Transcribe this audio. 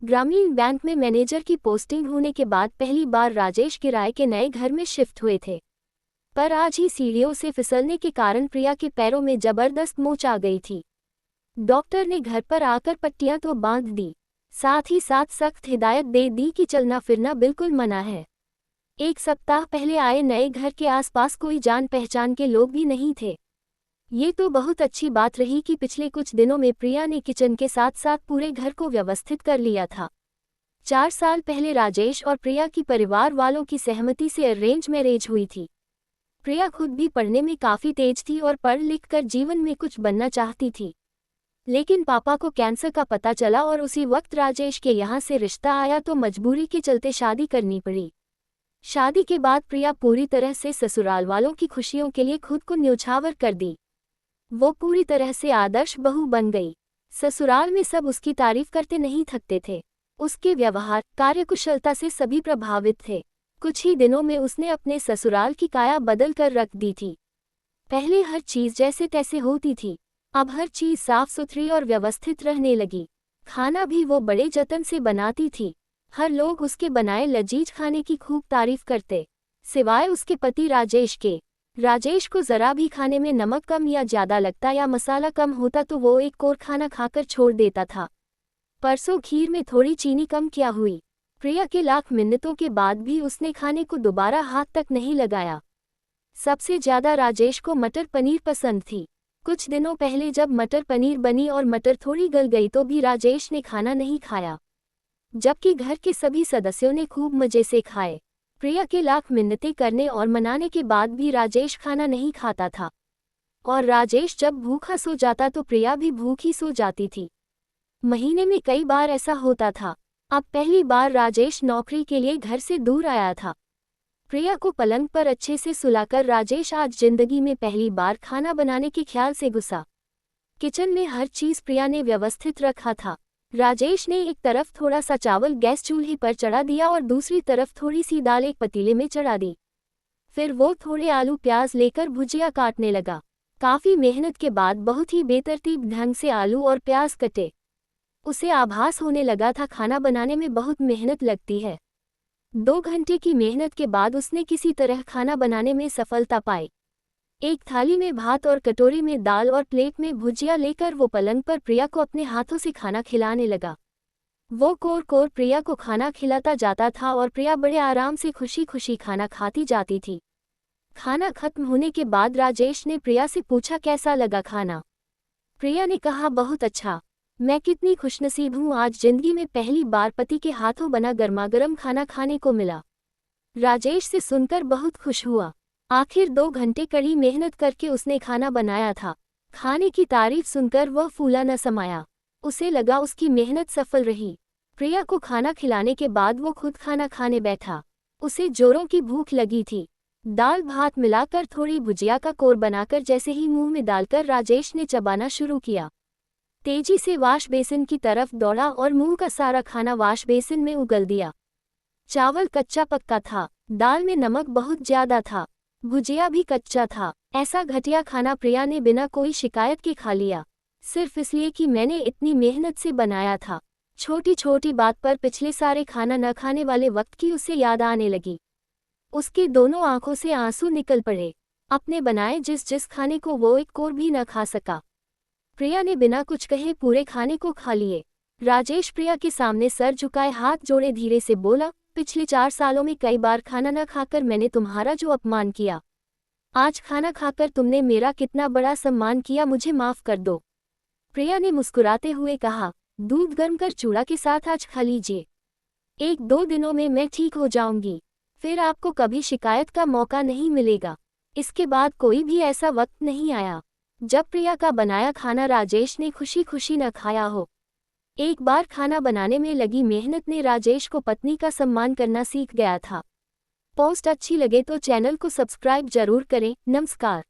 ग्रामीण बैंक में मैनेजर की पोस्टिंग होने के बाद पहली बार राजेश किराए के नए घर में शिफ्ट हुए थे। पर आज ही सीढ़ियों से फिसलने के कारण प्रिया के पैरों में जबरदस्त मोच आ गई थी। डॉक्टर ने घर पर आकर पट्टियां तो बांध दी, साथ ही साथ सख्त हिदायत दे दी कि चलना फिरना बिल्कुल मना है। एक सप्ताह पहले आए नए घर के आसपास कोई जान पहचान के लोग भी नहीं थे। ये तो बहुत अच्छी बात रही कि पिछले कुछ दिनों में प्रिया ने किचन के साथ साथ पूरे घर को व्यवस्थित कर लिया था। 4 साल पहले राजेश और प्रिया की परिवार वालों की सहमति से अरेंज मैरिज हुई थी। प्रिया खुद भी पढ़ने में काफ़ी तेज थी और पढ़ लिख कर जीवन में कुछ बनना चाहती थी। लेकिन पापा को कैंसर का पता चला और उसी वक्त राजेश के यहाँ से रिश्ता आया तो मजबूरी के चलते शादी करनी पड़ी। शादी के बाद प्रिया पूरी तरह से ससुराल वालों की खुशियों के लिए खुद को न्योछावर कर दी। वो पूरी तरह से आदर्श बहू बन गई। ससुराल में सब उसकी तारीफ करते नहीं थकते थे। उसके व्यवहार, कार्यकुशलता से सभी प्रभावित थे। कुछ ही दिनों में उसने अपने ससुराल की काया बदल कर रख दी थी। पहले हर चीज जैसे तैसे होती थी, अब हर चीज साफ सुथरी और व्यवस्थित रहने लगी। खाना भी वो बड़े जतन से बनाती थी। हर लोग उसके बनाए लजीज खाने की खूब तारीफ करते, सिवाय उसके पति राजेश के। राजेश को जरा भी खाने में नमक कम या ज्यादा लगता या मसाला कम होता तो वो एक कोर खाना खाकर छोड़ देता था। परसों खीर में थोड़ी चीनी कम क्या हुई, प्रिया के लाख मिन्नतों के बाद भी उसने खाने को दोबारा हाथ तक नहीं लगाया। सबसे ज्यादा राजेश को मटर पनीर पसंद थी। कुछ दिनों पहले जब मटर पनीर बनी और मटर थोड़ी गल गई तो भी राजेश ने खाना नहीं खाया, जबकि घर के सभी सदस्यों ने खूब मजे से खाए। प्रिया के लाख मिन्नतें करने और मनाने के बाद भी राजेश खाना नहीं खाता था, और राजेश जब भूखा सो जाता तो प्रिया भी भूखी सो जाती थी। महीने में कई बार ऐसा होता था। अब पहली बार राजेश नौकरी के लिए घर से दूर आया था। प्रिया को पलंग पर अच्छे से सुलाकर राजेश आज जिंदगी में पहली बार खाना बनाने के ख्याल से घुसा। किचन में हर चीज प्रिया ने व्यवस्थित रखा था। राजेश ने एक तरफ थोड़ा सा चावल गैस चूल्हे पर चढ़ा दिया और दूसरी तरफ थोड़ी सी दाल एक पतीले में चढ़ा दी। फिर वो थोड़े आलू प्याज लेकर भुजिया काटने लगा। काफी मेहनत के बाद बहुत ही बेतरतीब ढंग से आलू और प्याज कटे। उसे आभास होने लगा था खाना बनाने में बहुत मेहनत लगती है। 2 घंटे की मेहनत के बाद उसने किसी तरह खाना बनाने में सफलता पाई। एक थाली में भात और कटोरी में दाल और प्लेट में भुजिया लेकर वो पलंग पर प्रिया को अपने हाथों से खाना खिलाने लगा। वो कोर कोर प्रिया को खाना खिलाता जाता था और प्रिया बड़े आराम से खुशी खुशी खाना खाती जाती थी। खाना खत्म होने के बाद राजेश ने प्रिया से पूछा, कैसा लगा खाना? प्रिया ने कहा, बहुत अच्छा। मैं कितनी खुशनसीब हूँ, आज जिंदगी में पहली बार पति के हाथों बना गर्मागर्म खाना खाने को मिला। राजेश से सुनकर बहुत खुश हुआ। आखिर 2 घंटे कड़ी मेहनत करके उसने खाना बनाया था। खाने की तारीफ सुनकर वह फूला न समाया। उसे लगा उसकी मेहनत सफल रही। प्रिया को खाना खिलाने के बाद वो खुद खाना खाने बैठा। उसे जोरों की भूख लगी थी। दाल भात मिलाकर थोड़ी भुजिया का कोर बनाकर जैसे ही मुंह में डालकर राजेश ने चबाना शुरू किया। तेजी से वाश बेसिन की तरफ दौड़ा और मुंह का सारा खाना वाश बेसिन में उगल दिया। चावल कच्चा पक्का था, दाल में नमक बहुत ज्यादा था, भुजिया भी कच्चा था। ऐसा घटिया खाना प्रिया ने बिना कोई शिकायत के खा लिया, सिर्फ इसलिए कि मैंने इतनी मेहनत से बनाया था। छोटी छोटी बात पर पिछले सारे खाना न खाने वाले वक्त की उसे याद आने लगी। उसके दोनों आंखों से आंसू निकल पड़े। अपने बनाए जिस खाने को वो एक कोर भी न खा सका। प्रिया ने बिना कुछ कहे पूरे खाने को खा लिए। राजेश प्रिया के सामने सर झुकाए हाथ जोड़े धीरे से बोला, पिछले 4 सालों में कई बार खाना न खाकर मैंने तुम्हारा जो अपमान किया, आज खाना खाकर तुमने मेरा कितना बड़ा सम्मान किया, मुझे माफ कर दो। प्रिया ने मुस्कुराते हुए कहा, दूध गर्म कर चूड़ा के साथ आज खा लीजिए। 1-2 दिनों में मैं ठीक हो जाऊंगी, फिर आपको कभी शिकायत का मौका नहीं मिलेगा। इसके बाद कोई भी ऐसा वक्त नहीं आया जब प्रिया का बनाया खाना राजेश ने खुशी खुशी न खाया हो। एक बार खाना बनाने में लगी मेहनत ने राजेश को पत्नी का सम्मान करना सीख गया था। पोस्ट अच्छी लगे तो चैनल को सब्सक्राइब जरूर करें। नमस्कार।